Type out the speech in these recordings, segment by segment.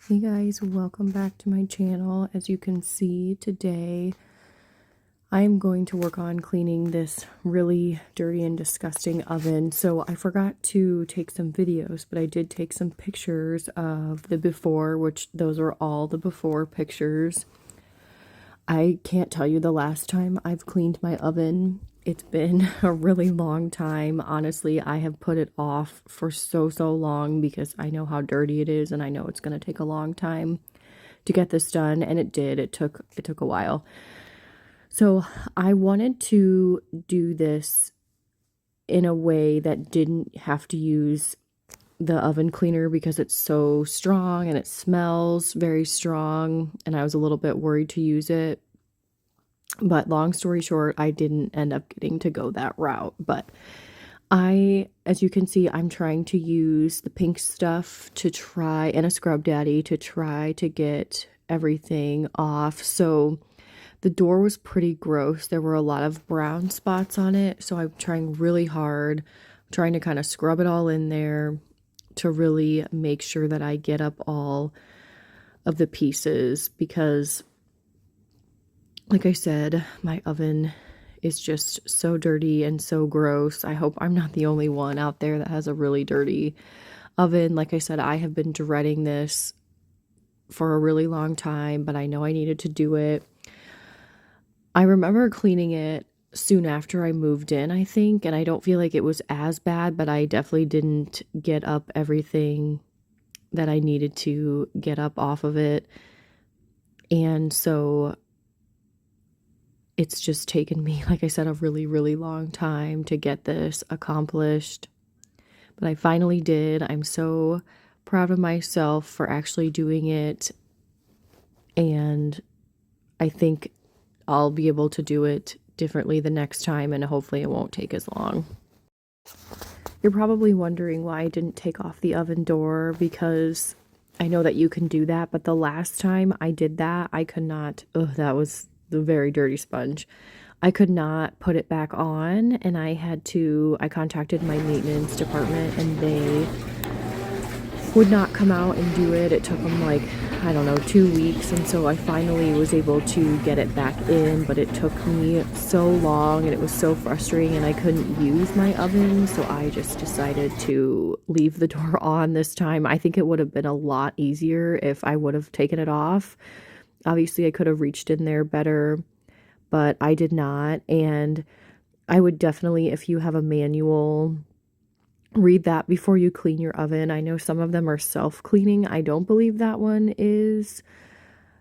Hey guys, welcome back to my channel. As you can see today, I'm going to work on cleaning this really dirty and disgusting oven. So I forgot to take some videos, but I did take some pictures of the before, which those are all the before pictures. I can't tell you the last time I've cleaned my oven. It's been a really long time. Honestly, I have put it off for so long because I know how dirty it is and I know it's going to take a long time to get this done, and it did. It took a while. So, I wanted to do this in a way that didn't have to use the oven cleaner because it's so strong and it smells very strong, and I was a little bit worried to use it. But long story short, I didn't end up getting to go that route. But as you can see, I'm trying to use the pink stuff to try, and a Scrub Daddy to try to get everything off. So the door was pretty gross. There were a lot of brown spots on it. So I'm trying really hard, trying to kind of scrub it all in there to really make sure that I get up all of the pieces, because like I said, my oven is just so dirty and so gross. I hope I'm not the only one out there that has a really dirty oven. Like I said, I have been dreading this for a really long time, but I know I needed to do it. I remember cleaning it soon after I moved in, I think, and I don't feel like it was as bad, but I definitely didn't get up everything that I needed to get up off of it. And so it's just taken me, like I said, a really long time to get this accomplished. But I finally did. I'm so proud of myself for actually doing it. And I think I'll be able to do it differently the next time, and hopefully it won't take as long. You're probably wondering why I didn't take off the oven door, because I know that you can do that, but the last time I did that, I could not. That was the very dirty sponge. I could not put it back on, and I contacted my maintenance department, and they would not come out and do it. It took them like, I don't know, 2 weeks, and so I finally was able to get it back in, but it took me so long, and it was so frustrating, and I couldn't use my oven, so I just decided to leave the door on this time. I think it would have been a lot easier if I would have taken it off. Obviously, I could have reached in there better, but I did not. And I would definitely, if you have a manual, read that before you clean your oven. I know some of them are self-cleaning. I don't believe that one is.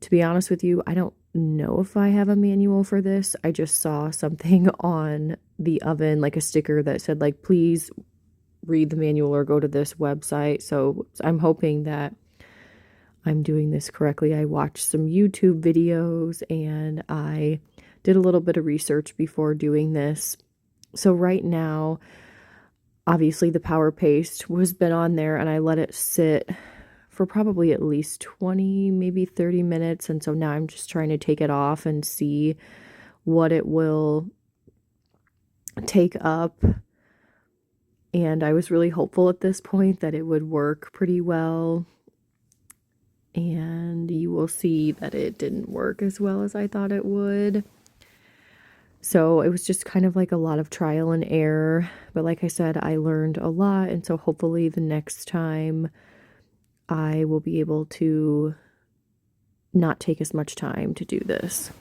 To be honest with you, I don't know if I have a manual for this. I just saw something on the oven, like a sticker that said, like, please read the manual or go to this website. So I'm hoping that I'm doing this correctly. I watched some YouTube videos and I did a little bit of research before doing this. So right now, obviously the Power Paste was been on there, and I let it sit for probably at least 20, maybe 30 minutes. And so now I'm just trying to take it off and see what it will take up. And I was really hopeful at this point that it would work pretty well. And you will see that it didn't work as well as I thought it would. So it was just kind of like a lot of trial and error. But like I said, I learned a lot. And so hopefully the next time I will be able to not take as much time to do this.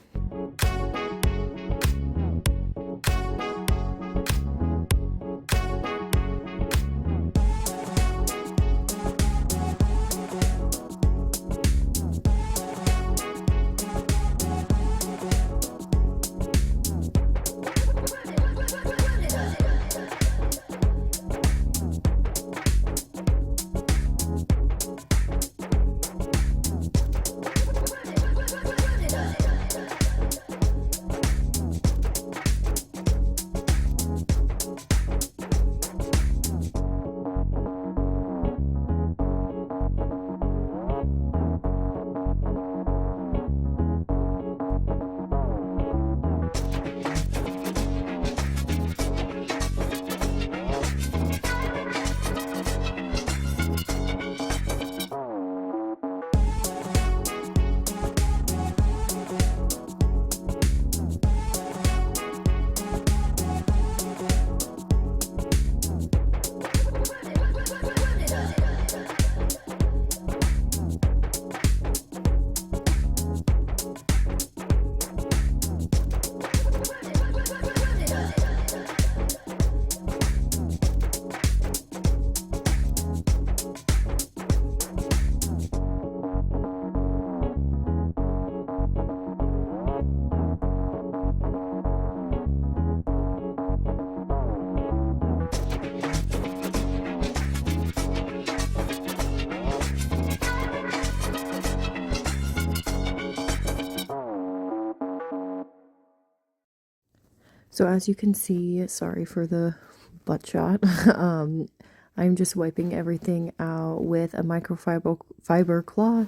So as you can see, sorry for the butt shot. I'm just wiping everything out with a microfiber cloth.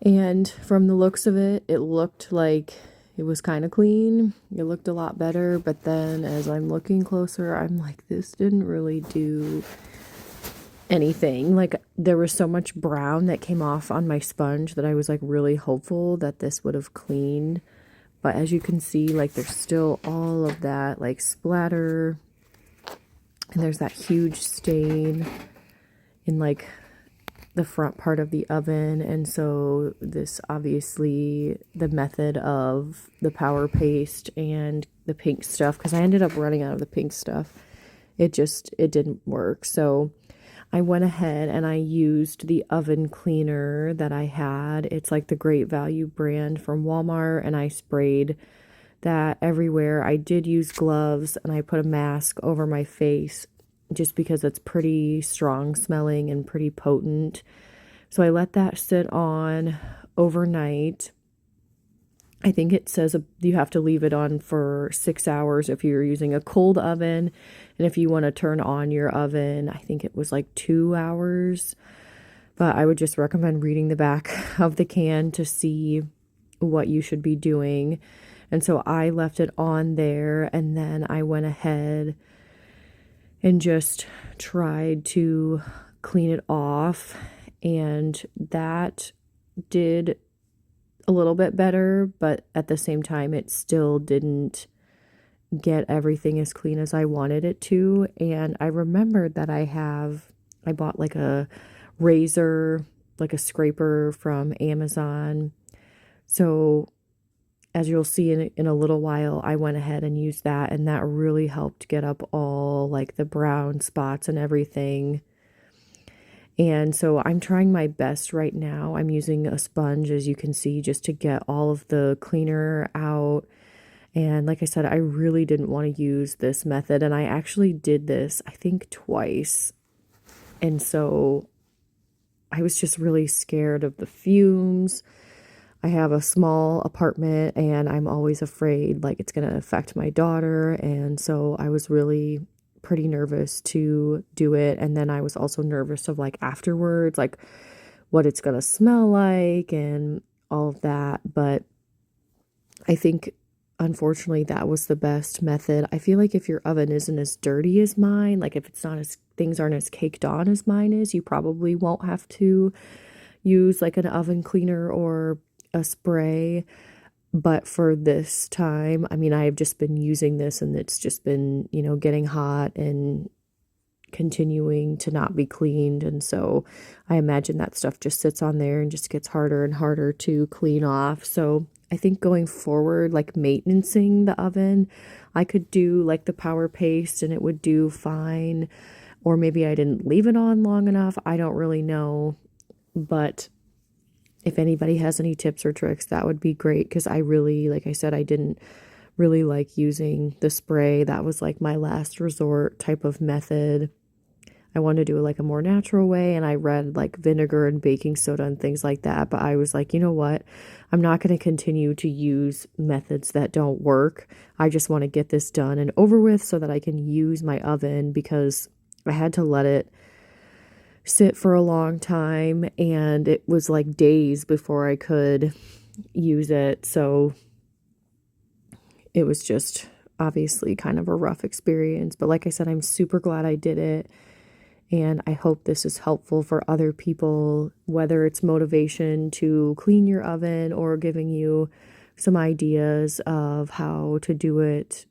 And from the looks of it, it looked like it was kind of clean. It looked a lot better. But then as I'm looking closer, I'm like, this didn't really do anything. Like, there was so much brown that came off on my sponge that I was like really hopeful that this would have cleaned. But as you can see, like, there's still all of that like splatter, and there's that huge stain in like the front part of the oven. And so this, obviously, the method of the power paste and the pink stuff, because I ended up running out of the pink stuff, it didn't work. So I went ahead and I used the oven cleaner that I had. It's like the Great Value brand from Walmart, and I sprayed that everywhere. I did use gloves, and I put a mask over my face just because it's pretty strong smelling and pretty potent. So I let that sit on overnight. I think it says you have to leave it on for 6 hours if you're using a cold oven. And if you want to turn on your oven, I think it was like 2 hours. But I would just recommend reading the back of the can to see what you should be doing. And so I left it on there, and then I went ahead and just tried to clean it off, and that did a little bit better, but at the same time it still didn't get everything as clean as I wanted it to. And I remembered that I bought like a razor, like a scraper from Amazon. So as you'll see in a little while, I went ahead and used that, and that really helped get up all like the brown spots and everything. And so I'm trying my best right now. I'm using a sponge, as you can see, just to get all of the cleaner out. And like I said, I really didn't want to use this method, and I actually did this, I think, twice. And so I was just really scared of the fumes. I have a small apartment, and I'm always afraid like it's going to affect my daughter. And so I was really pretty nervous to do it. And then I was also nervous of like afterwards, like what it's going to smell like and all of that. But I think, unfortunately, that was the best method. I feel like if your oven isn't as dirty as mine, like if it's not as, things aren't as caked on as mine is, you probably won't have to use like an oven cleaner or a spray. But for this time, I mean, I've just been using this, and it's just been, you know, getting hot and continuing to not be cleaned. And so I imagine that stuff just sits on there and just gets harder and harder to clean off. So I think going forward, like maintenancing the oven, I could do like the power paste and it would do fine. Or maybe I didn't leave it on long enough. I don't really know. But if anybody has any tips or tricks, that would be great, because I really, like I said, I didn't really like using the spray. That was like my last resort type of method. I wanted to do it like a more natural way, and I read like vinegar and baking soda and things like that. But I was like, you know what? I'm not going to continue to use methods that don't work. I just want to get this done and over with so that I can use my oven, because I had to let it sit for a long time, and it was like days before I could use it. So it was just obviously kind of a rough experience. But like I said, I'm super glad I did it. And I hope this is helpful for other people, whether it's motivation to clean your oven or giving you some ideas of how to do it.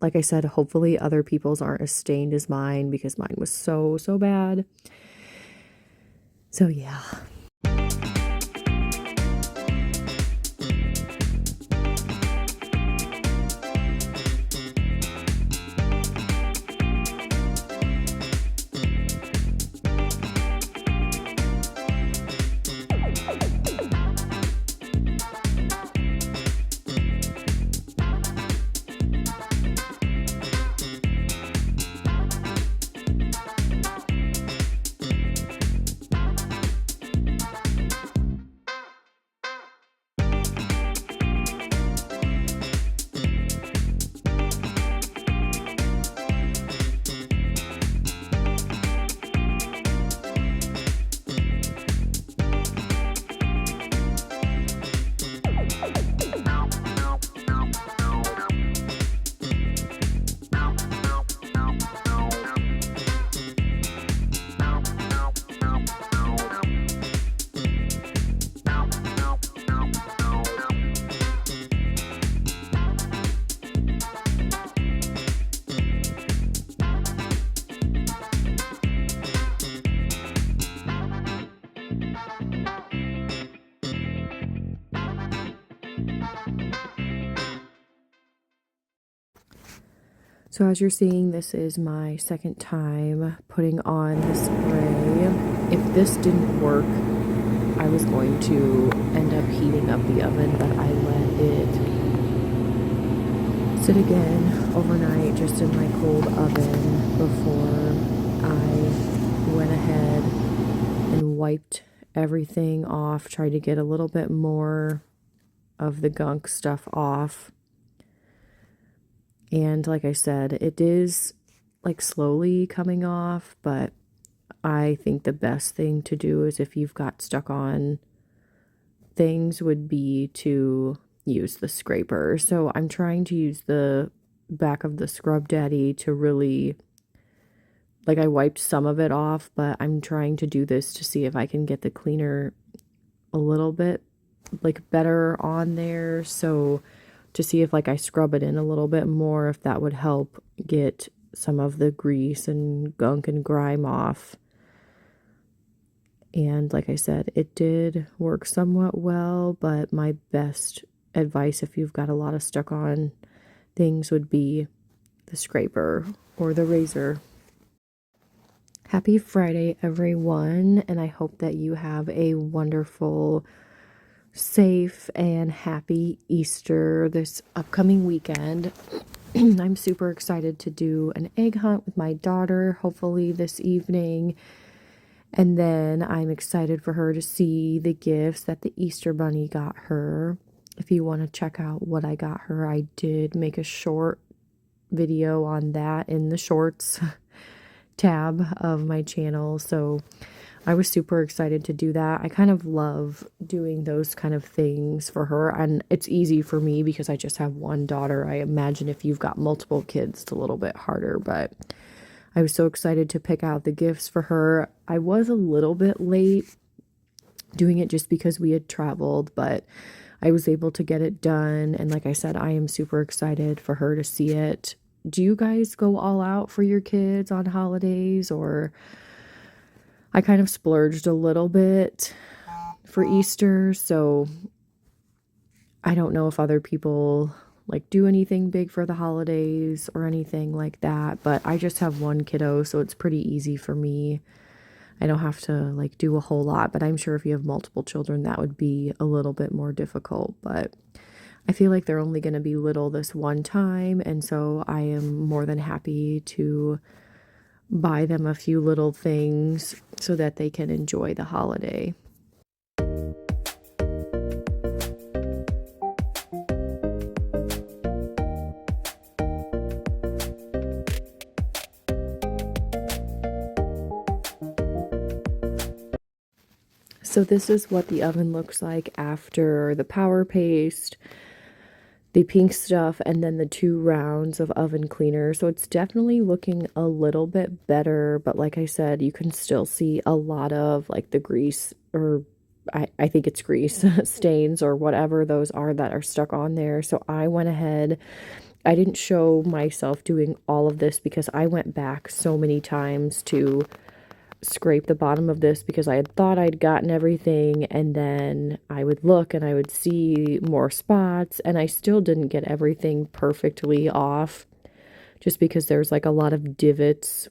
Like I said, hopefully other people's aren't as stained as mine, because mine was so, so bad. So yeah. So as you're seeing, this is my second time putting on the spray. If this didn't work, I was going to end up heating up the oven, but I let it sit again overnight just in my cold oven before I went ahead and wiped everything off, tried to get a little bit more of the gunk stuff off. And like I said, it is like slowly coming off, but I think the best thing to do is if you've got stuck on things would be to use the scraper. So I'm trying to use the back of the Scrub Daddy to really, like, I wiped some of it off, but I'm trying to do this to see if I can get the cleaner a little bit like better on there. So to see if like I scrub it in a little bit more, if that would help get some of the grease and gunk and grime off. And like I said, it did work somewhat well, but my best advice if you've got a lot of stuck on things would be the scraper or the razor. Happy Friday, everyone, and I hope that you have a wonderful, safe, and happy Easter this upcoming weekend. I'm super excited to do an egg hunt with my daughter, hopefully this evening. And then I'm excited for her to see the gifts that the Easter Bunny got her. If you want to check out what I got her, I did make a short video on that in the shorts tab of my channel. So I was super excited to do that. I kind of love doing those kind of things for her. And it's easy for me because I just have one daughter. I imagine if you've got multiple kids, it's a little bit harder, but I was so excited to pick out the gifts for her. I was a little bit late doing it just because we had traveled, but I was able to get it done. And like I said, I am super excited for her to see it. Do you guys go all out for your kids on holidays? Or I kind of splurged a little bit for Easter, so I don't know if other people like do anything big for the holidays or anything like that, but I just have one kiddo, so it's pretty easy for me. I don't have to like do a whole lot, but I'm sure if you have multiple children, that would be a little bit more difficult. But I feel like they're only going to be little this one time, and so I am more than happy to buy them a few little things so that they can enjoy the holiday. So this is what the oven looks like after the power paste, the pink stuff, and then the 2 rounds of oven cleaner. So it's definitely looking a little bit better, but like I said, you can still see a lot of like the grease, or I think it's grease stains or whatever those are that are stuck on there. So I went ahead, I didn't show myself doing all of this because I went back so many times to scrape the bottom of this because I had thought I'd gotten everything, and then I would look and I would see more spots, and I still didn't get everything perfectly off just because there's like a lot of divots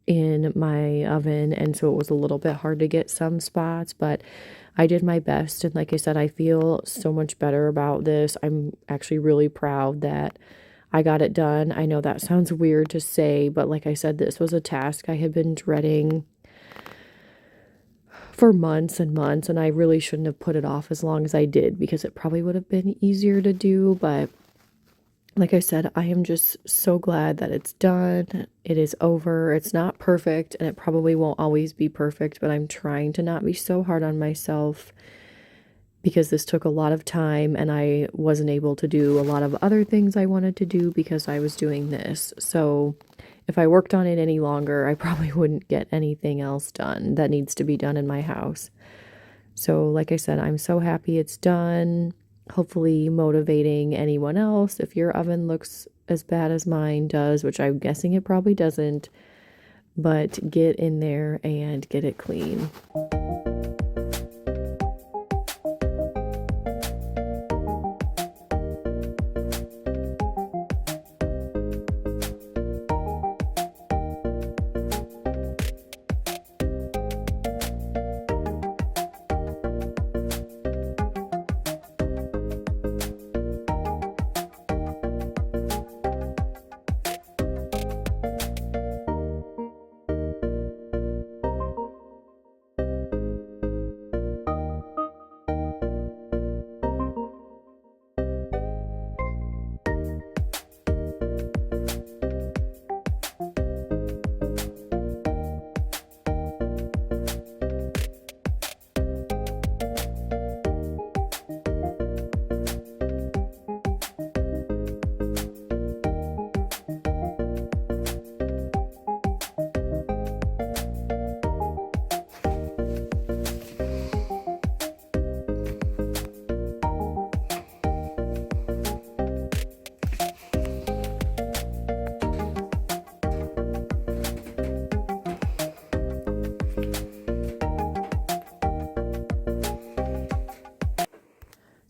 in my oven, and so it was a little bit hard to get some spots, but I did my best. And like I said, I feel so much better about this. I'm actually really proud that I got it done. I know that sounds weird to say, but like I said, this was a task I had been dreading for months and months, and I really shouldn't have put it off as long as I did because it probably would have been easier to do. But like I said, I am just so glad that it's done. It is over. It's not perfect, and it probably won't always be perfect, but I'm trying to not be so hard on myself because this took a lot of time and I wasn't able to do a lot of other things I wanted to do because I was doing this. So if I worked on it any longer, I probably wouldn't get anything else done that needs to be done in my house. So like I said, I'm so happy it's done. Hopefully motivating anyone else. If your oven looks as bad as mine does, which I'm guessing it probably doesn't, but get in there and get it clean.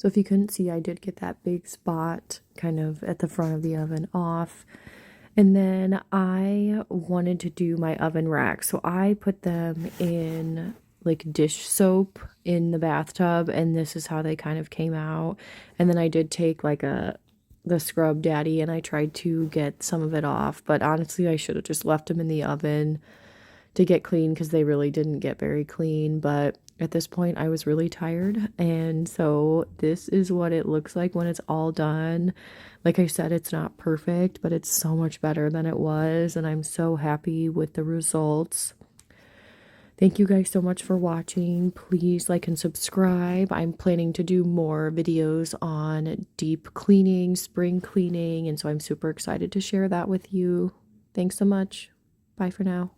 So if you couldn't see, I did get that big spot kind of at the front of the oven off. And then I wanted to do my oven racks. So I put them in like dish soap in the bathtub, and this is how they kind of came out. And then I did take like the Scrub Daddy and I tried to get some of it off, but honestly I should have just left them in the oven to get clean because they really didn't get very clean. But at this point I was really tired, and so this is what it looks like when it's all done. Like I said, it's not perfect, but it's so much better than it was, and I'm so happy with the results. Thank you guys so much for watching. Please like and subscribe. I'm planning to do more videos on deep cleaning, spring cleaning, and so I'm super excited to share that with you. Thanks so much. Bye for now.